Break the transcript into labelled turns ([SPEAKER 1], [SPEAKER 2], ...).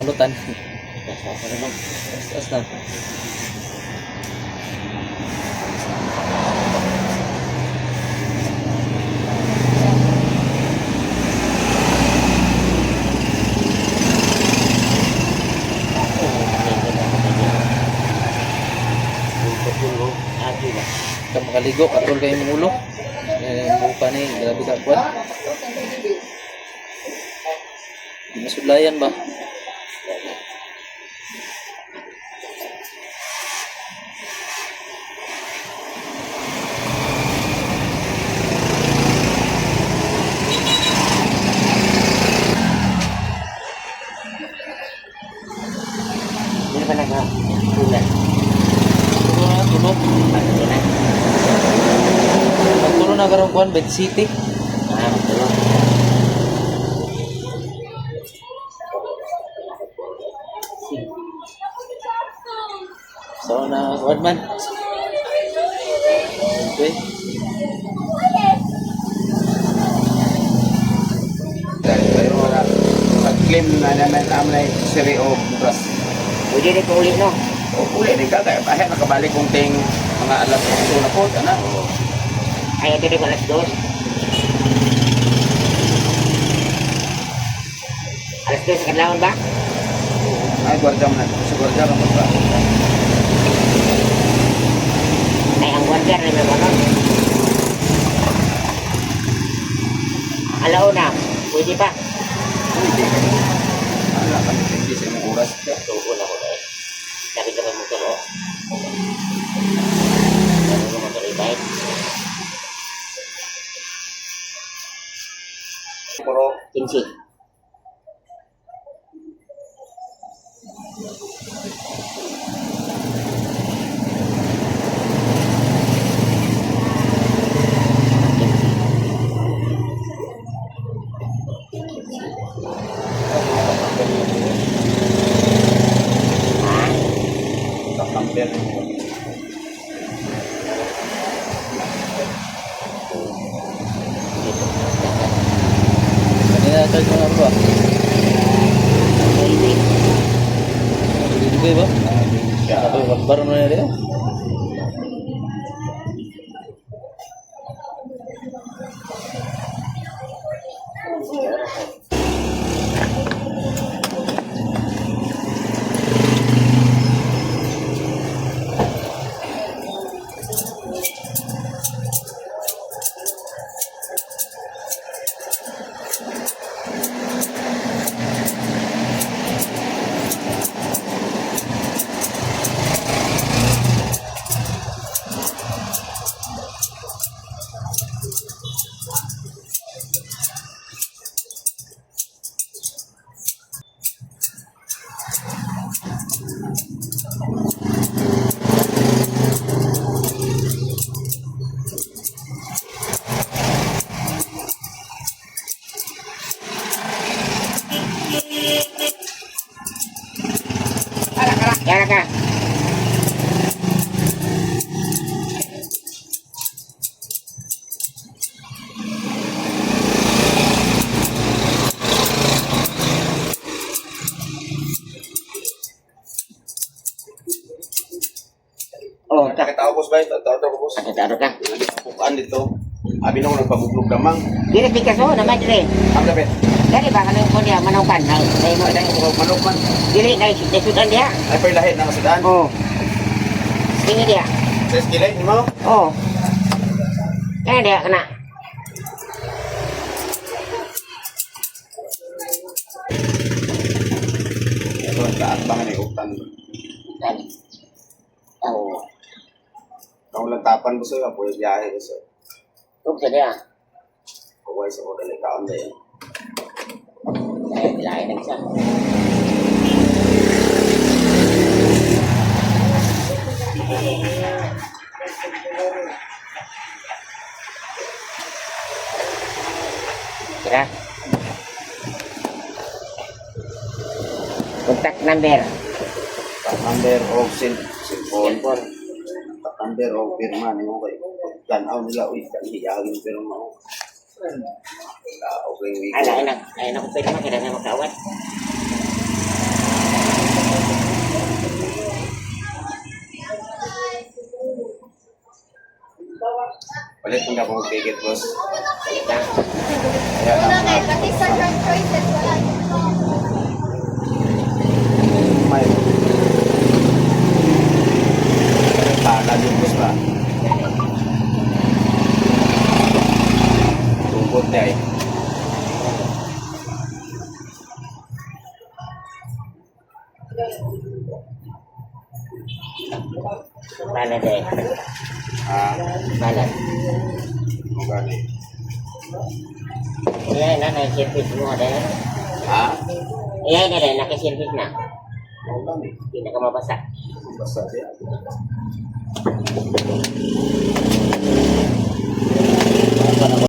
[SPEAKER 1] pulutan. Taas na. Ka makaligo, katol kayo ng ulo. Buka na yun, grabe ka kuwan. Di masudlayan ba?
[SPEAKER 2] Hindi pa nag-ulan.
[SPEAKER 1] Tulog. Magtulo na karong kuwan, Bed City.
[SPEAKER 2] Magtulog.
[SPEAKER 1] So na kuwan man. Okay.
[SPEAKER 3] Pero wala. Mag-claim na naman amlay seryo bukas.
[SPEAKER 2] Pwede rin ko ulit, no?
[SPEAKER 3] O uli din ka kaya bahaya nakabalik kong ting mga alas 8 na po. Ano?
[SPEAKER 2] Ay, ito rin alas 2. Alas 2 sa kadlawan ba?
[SPEAKER 3] Ay, gwardiya mo na. Sa gwardiya ka mo ba?
[SPEAKER 2] Ay, ang wonder na may mga. Alauna, pwede pa.
[SPEAKER 3] Hindi ka. Wala ka hindi sa imong oras.
[SPEAKER 2] Tubo na ko na eh. Sabi ka pa mo tulo. Sabi ko mo tuloy ba?
[SPEAKER 3] Puro
[SPEAKER 2] 15.
[SPEAKER 3] number.
[SPEAKER 1] Kanina charge mo na ba? Dito ba? Ako yung baro na nila.
[SPEAKER 2] Yan ka. Oh, tak.
[SPEAKER 3] Nakita ko ba ito? Ito ko boss.
[SPEAKER 2] Nakita ka.
[SPEAKER 3] Pukaan dito. Abi na ko nagpabublog gamang.
[SPEAKER 2] Dili pikas mo na madre.
[SPEAKER 3] Ang dapat.
[SPEAKER 2] Dali ba kanang ko niya manukan na. Ay mo
[SPEAKER 3] Ay, ko manok man.
[SPEAKER 2] dili na sudan dia.
[SPEAKER 3] Ay, pa lahit na masudan.
[SPEAKER 2] Oh. Tingin dia.
[SPEAKER 3] Sa skillet mo?
[SPEAKER 2] Oh. Kaya dia kena.
[SPEAKER 3] Ito ang kaatbangan ni Uktan.
[SPEAKER 2] Dali. Oh.
[SPEAKER 3] Kung lang tapan mo sa'yo, apoy biyahe ko sa'yo.
[SPEAKER 2] Tuk sa dia.
[SPEAKER 3] Kuway sa mga dalikaon na yan.
[SPEAKER 2] Ay lain na siya. Kira. Contact number.
[SPEAKER 3] Number of cellphone. Number of pirma ni mo kayo. Tanaw nila, uy, kanihiyagin pirma mo. Okay,
[SPEAKER 2] Ay na ko pwede makita na makawat.
[SPEAKER 3] Palit mo na kung ticket, boss.
[SPEAKER 2] Balik lang.
[SPEAKER 3] Ayan
[SPEAKER 4] Una
[SPEAKER 3] ang
[SPEAKER 4] ngayon, pati sa short choices, wala.
[SPEAKER 3] may panal yung boss ba? Tungkot niya eh.
[SPEAKER 2] Mana deh?
[SPEAKER 3] Ah,
[SPEAKER 2] Mana?
[SPEAKER 3] kung gani.
[SPEAKER 2] Iya, na service mo ada.
[SPEAKER 3] Ah,
[SPEAKER 2] Iya, ini ada nak service na.
[SPEAKER 3] kung gani.
[SPEAKER 2] Hindi ka mabasa.
[SPEAKER 3] Basta siya.